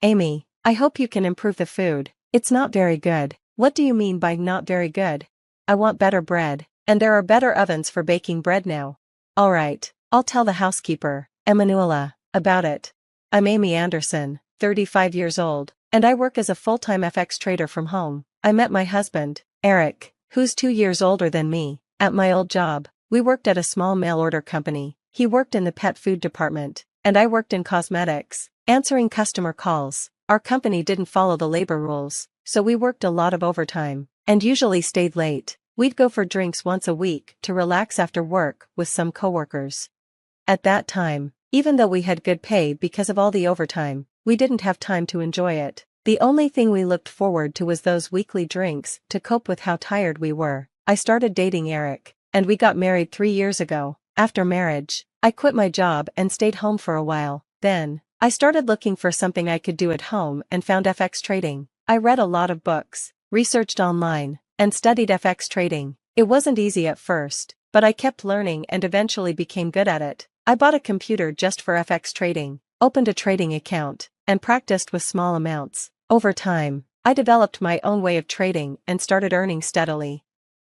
Amy, I hope you can improve the food. It's not very good. What do you mean by not very good? I want better bread, and there are better ovens for baking bread now. Alright, I'll tell the housekeeper, Emanuela, about it. I'm Amy Anderson, 35 years old, and I work as a full-time FX trader from home. I met my husband, Eric, who's 2 years older than me, at my old job. We worked at a small mail-order company. He worked in the pet food department, and I worked in cosmetics, answering customer calls. Our company didn't follow the labor rules, so we worked a lot of overtime, and usually stayed late. We'd go for drinks once a week to relax after work with some coworkers. At that time, even though we had good pay because of all the overtime, we didn't have time to enjoy it. The only thing we looked forward to was those weekly drinks to cope with how tired we were. I started dating Eric, and we got married 3 years ago. After marriage, I quit my job and stayed home for a while. Then, I started looking for something I could do at home and found FX trading. I read a lot of books, researched online, and studied FX trading. It wasn't easy at first, but I kept learning and eventually became good at it. I bought a computer just for FX trading, opened a trading account, and practiced with small amounts. Over time, I developed my own way of trading and started earning steadily.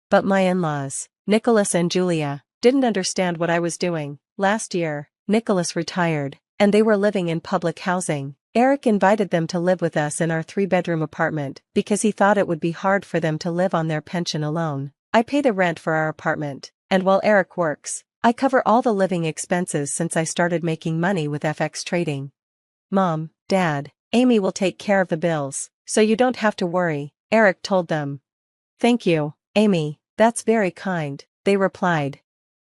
But my in-laws, Nicholas and Julia, didn't understand what I was doing. Last year, Nicholas retired, and they were living in public housing. Eric invited them to live with us in our 3-bedroom apartment because he thought it would be hard for them to live on their pension alone. I pay the rent for our apartment, and while Eric works, I cover all the living expenses since I started making money with FX trading. Mom, Dad, Amy will take care of the bills, so you don't have to worry, Eric told them. Thank you, Amy, that's very kind, they replied.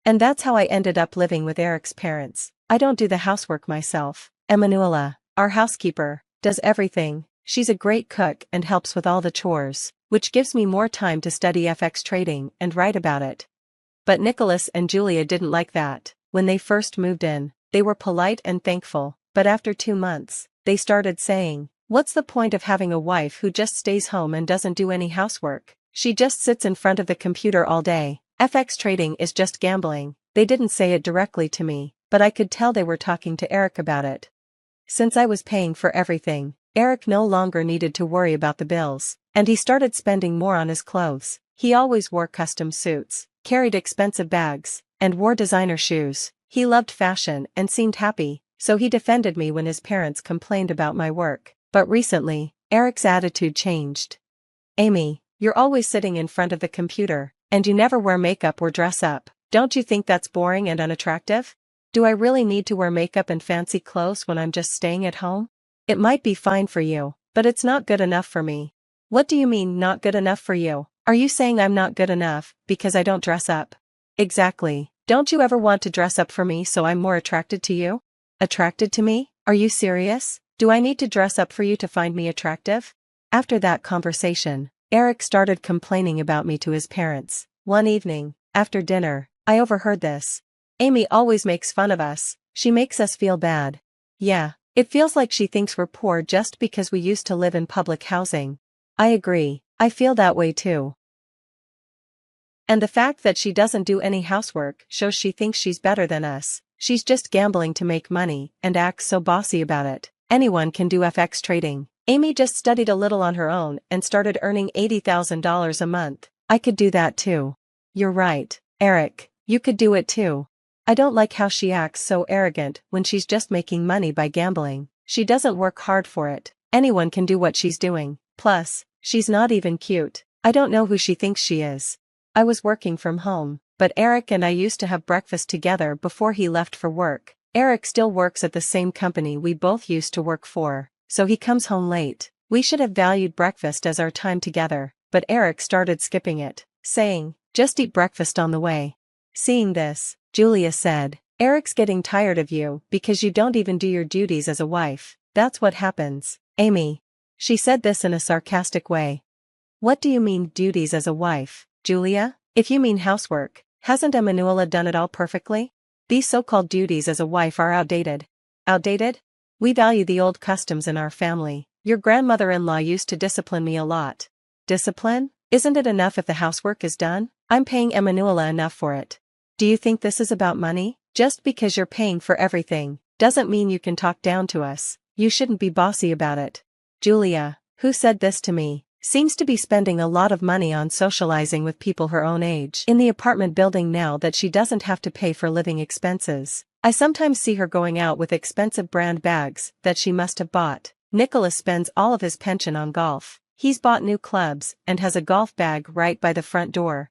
And that's how I ended up living with Eric's parents. I don't do the housework myself. Emanuela, our housekeeper, does everything. She's a great cook and helps with all the chores, which gives me more time to study FX trading and write about it. But Nicholas and Julia didn't like that. When they first moved in, they were polite and thankful, but after 2 months, they started saying, "What's the point of having a wife who just stays home and doesn't do any housework? She just sits in front of the computer all day. FX trading is just gambling." They didn't say it directly to me, but I could tell they were talking to Eric about it. Since I was paying for everything, Eric no longer needed to worry about the bills, and he started spending more on his clothes. He always wore custom suits, carried expensive bags, and wore designer shoes. He loved fashion and seemed happy, so he defended me when his parents complained about my work. But recently, Eric's attitude changed. "Amy, you're always sitting in front of the computer, and you never wear makeup or dress up. Don't you think that's boring and unattractive? Do I really need to wear makeup and fancy clothes when I'm just staying at home? It might be fine for you, but it's not good enough for me." "What do you mean not good enough for you? Are you saying I'm not good enough because I don't dress up?" "Exactly. Don't you ever want to dress up for me so I'm more attracted to you?" "Attracted to me? Are you serious? Do I need to dress up for you to find me attractive?" After that conversation, Eric started complaining about me to his parents. One evening, after dinner, I overheard this. "Amy always makes fun of us. She makes us feel bad." "Yeah, it feels like she thinks we're poor just because we used to live in public housing." "I agree, I feel that way too. And the fact that she doesn't do any housework shows she thinks she's better than us. She's just gambling to make money and acts so bossy about it." Anyone can do FX trading. Amy just studied a little on her own and started earning $80,000 a month. I could do that too. "You're right, Eric, you could do it too. I don't like how she acts so arrogant when she's just making money by gambling. She doesn't work hard for it. Anyone can do what she's doing. Plus, she's not even cute. I don't know who she thinks she is." I was working from home, but Eric and I used to have breakfast together before he left for work. Eric still works at the same company we both used to work for, so he comes home late. We should have valued breakfast as our time together, but Eric started skipping it, saying, "Just eat breakfast on the way." Seeing this, Julia said, "Eric's getting tired of you because you don't even do your duties as a wife. That's what happens, Amy." She said this in a sarcastic way. "What do you mean duties as a wife, Julia? If you mean housework, hasn't Emanuela done it all perfectly? These so-called duties as a wife are outdated." "Outdated? We value the old customs in our family. Your grandmother-in-law used to discipline me a lot." "Discipline? Isn't it enough if the housework is done? I'm paying Emanuela enough for it. Do you think this is about money? Just because you're paying for everything, doesn't mean you can talk down to us. You shouldn't be bossy about it. Julia, who said this to me, seems to be spending a lot of money on socializing with people her own age in the apartment building now that she doesn't have to pay for living expenses. I sometimes see her going out with expensive brand bags that she must have bought. Nicholas spends all of his pension on golf. He's bought new clubs and has a golf bag right by the front door.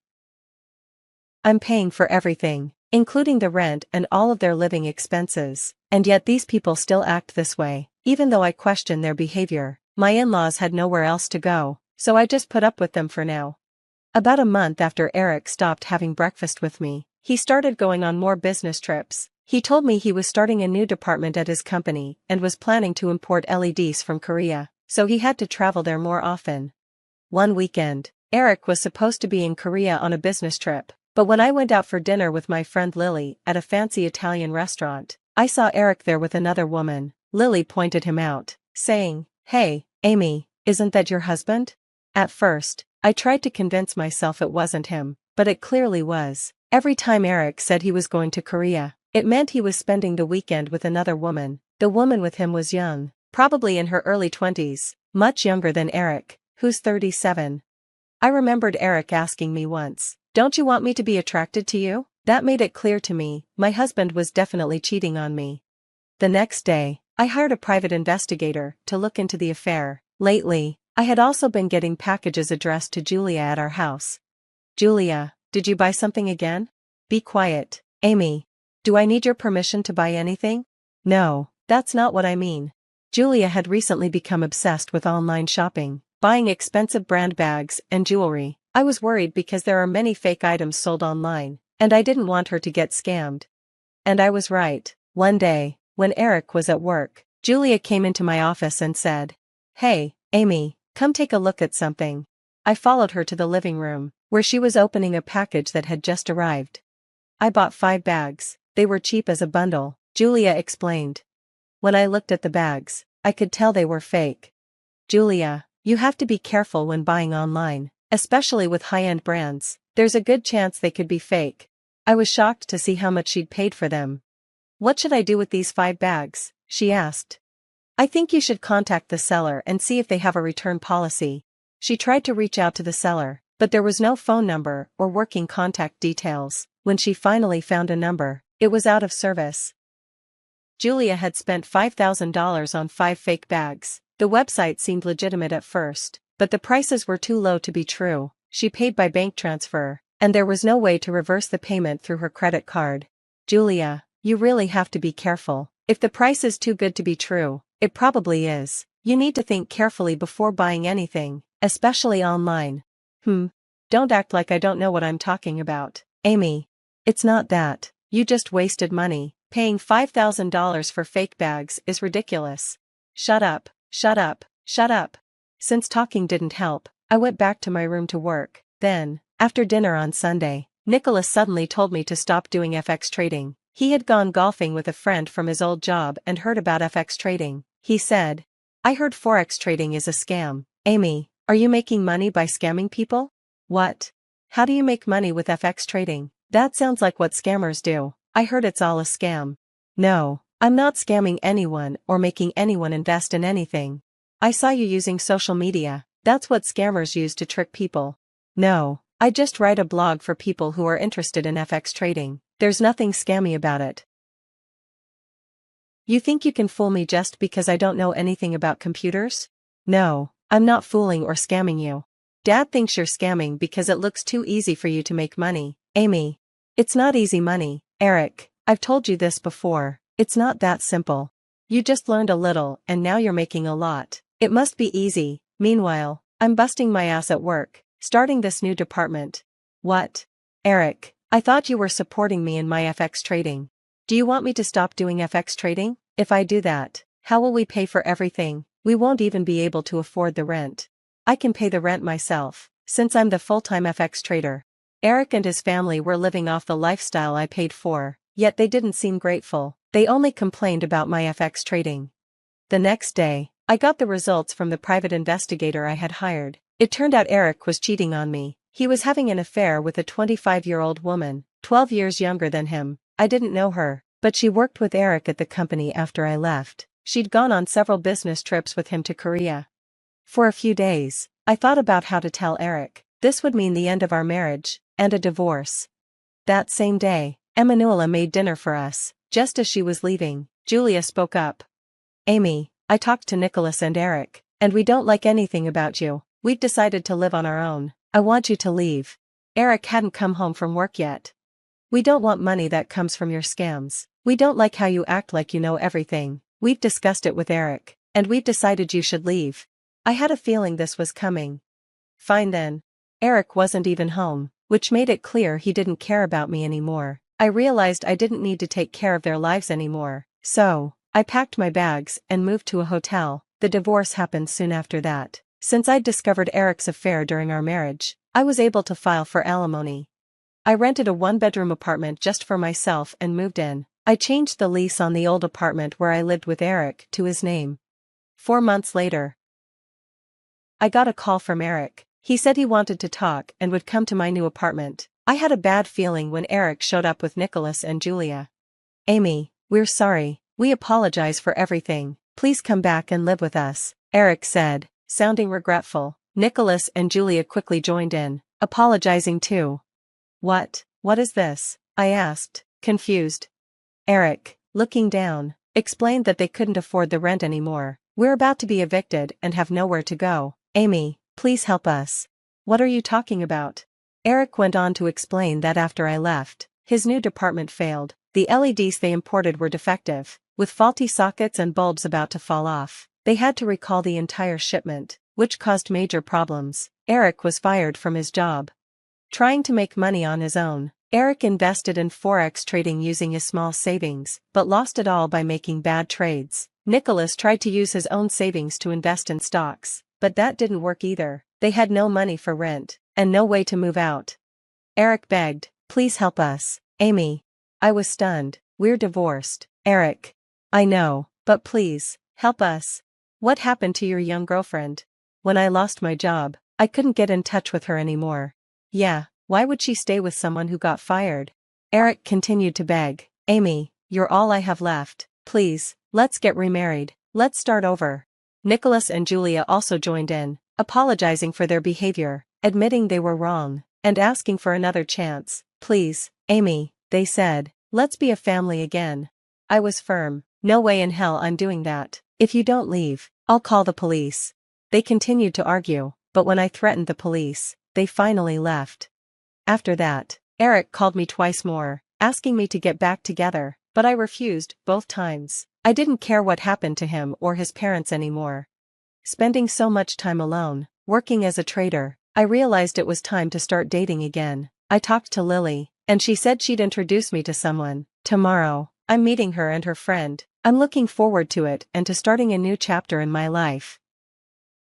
I'm paying for everything, including the rent and all of their living expenses, and yet these people still act this way, even though I question their behavior. My in-laws had nowhere else to go, so I just put up with them for now. About a month after Eric stopped having breakfast with me, he started going on more business trips. He told me he was starting a new department at his company and was planning to import LEDs from Korea, so he had to travel there more often. One weekend, Eric was supposed to be in Korea on a business trip, but when I went out for dinner with my friend Lily at a fancy Italian restaurant, I saw Eric there with another woman. Lily pointed him out, saying, "Hey, Amy, isn't that your husband?" At first, I tried to convince myself it wasn't him, but it clearly was. Every time Eric said he was going to Korea, it meant he was spending the weekend with another woman. The woman with him was young, probably in her early 20s, much younger than Eric, who's 37. I remembered Eric asking me once, "Don't you want me to be attracted to you?" That made it clear to me, my husband was definitely cheating on me. The next day, I hired a private investigator to look into the affair. Lately, I had also been getting packages addressed to Julia at our house. "Julia, did you buy something again?" "Be quiet, Amy. Do I need your permission to buy anything?" "No, that's not what I mean." Julia had recently become obsessed with online shopping, buying expensive brand bags and jewelry. I was worried because there are many fake items sold online, and I didn't want her to get scammed. And I was right. One day, when Eric was at work, Julia came into my office and said, "Hey, Amy, come take a look at something." I followed her to the living room, where she was opening a package that had just arrived. "I bought 5 bags. They were cheap as a bundle," Julia explained. When I looked at the bags, I could tell they were fake. "Julia, you have to be careful when buying online, especially with high-end brands. There's a good chance they could be fake." I was shocked to see how much she'd paid for them. "What should I do with these 5 bags?" she asked. "I think you should contact the seller and see if they have a return policy." She tried to reach out to the seller, but there was no phone number or working contact details. When she finally found a number, it was out of service. Julia had spent $5,000 on 5 fake bags. The website seemed legitimate at first, but the prices were too low to be true. She paid by bank transfer, and there was no way to reverse the payment through her credit card. "Julia, you really have to be careful. If the price is too good to be true, it probably is. You need to think carefully before buying anything, especially online." Don't act like I don't know what I'm talking about, Amy. It's not that. You just wasted money. Paying $5,000 for fake bags is ridiculous. Shut up, shut up, shut up. Since talking didn't help, I went back to my room to work. Then, after dinner on Sunday, Nicholas suddenly told me to stop doing FX trading. He had gone golfing with a friend from his old job and heard about FX trading. He said, "I heard Forex trading is a scam." "Amy, are you making money by scamming people?" "What? How do you make money with FX trading?" "That sounds like what scammers do. I heard it's all a scam." "No, I'm not scamming anyone or making anyone invest in anything. I saw you using social media. That's what scammers use to trick people." "No, I just write a blog for people who are interested in FX trading. There's nothing scammy about it." "You think you can fool me just because I don't know anything about computers?" "No, I'm not fooling or scamming you. Dad thinks you're scamming because it looks too easy for you to make money, Amy. It's not easy money, Eric. I've told you this before. It's not that simple. You just learned a little and now you're making a lot. It must be easy. Meanwhile, I'm busting my ass at work, starting this new department." "What? Eric, I thought you were supporting me in my FX trading. Do you want me to stop doing FX trading? If I do that, how will we pay for everything? We won't even be able to afford the rent." "I can pay the rent myself, since I'm the full-time FX trader." Eric and his family were living off the lifestyle I paid for, yet they didn't seem grateful. They only complained about my FX trading. The next day, I got the results from the private investigator I had hired. It turned out Eric was cheating on me. He was having an affair with a 25-year-old woman, 12 years younger than him. I didn't know her, but she worked with Eric at the company after I left. She'd gone on several business trips with him to Korea. For a few days, I thought about how to tell Eric. This would mean the end of our marriage, and a divorce. That same day, Emanuela made dinner for us. Just as she was leaving, Julia spoke up. Amy, I talked to Nicholas and Eric, and we don't like anything about you. We've decided to live on our own. I want you to leave. Eric hadn't come home from work yet. We don't want money that comes from your scams. We don't like how you act like you know everything. We've discussed it with Eric, and we've decided you should leave. I had a feeling this was coming. Fine then. Eric wasn't even home, which made it clear he didn't care about me anymore. I realized I didn't need to take care of their lives anymore, so I packed my bags and moved to a hotel. The divorce happened soon after that. Since I'd discovered Eric's affair during our marriage, I was able to file for alimony. I rented a one-bedroom apartment just for myself and moved in. I changed the lease on the old apartment where I lived with Eric to his name. 4 months later, I got a call from Eric. He said he wanted to talk and would come to my new apartment. I had a bad feeling when Eric showed up with Nicholas and Julia. Amy, we're sorry. We apologize for everything. Please come back and live with us, Eric said, sounding regretful. Nicholas and Julia quickly joined in, apologizing too. What is this? I asked, confused. Eric, looking down, explained that they couldn't afford the rent anymore. We're about to be evicted and have nowhere to go. Amy, please help us. What are you talking about? Eric went on to explain that after I left, his new department failed. The LEDs they imported were defective, with faulty sockets and bulbs about to fall off. They had to recall the entire shipment, which caused major problems. Eric was fired from his job. Trying to make money on his own, Eric invested in forex trading using his small savings, but lost it all by making bad trades. Nicholas tried to use his own savings to invest in stocks, but that didn't work either. They had no money for rent, and no way to move out. Eric begged, please help us. Amy. I was stunned. We're divorced. Eric. I know, but please, help us. What happened to your young girlfriend? When I lost my job, I couldn't get in touch with her anymore. Yeah, why would she stay with someone who got fired? Eric continued to beg. Amy, you're all I have left. Please, let's get remarried. Let's start over. Nicholas and Julia also joined in, apologizing for their behavior, admitting they were wrong, and asking for another chance. Please, Amy, they said, let's be a family again. I was firm. No way in hell I'm doing that. If you don't leave, I'll call the police. They continued to argue, but when I threatened the police, they finally left. After that, Eric called me twice more, asking me to get back together, but I refused both times. I didn't care what happened to him or his parents anymore. Spending so much time alone, working as a trader, I realized it was time to start dating again. I talked to Lily, and she said she'd introduce me to someone. Tomorrow, I'm meeting her and her friend. I'm looking forward to it and to starting a new chapter in my life.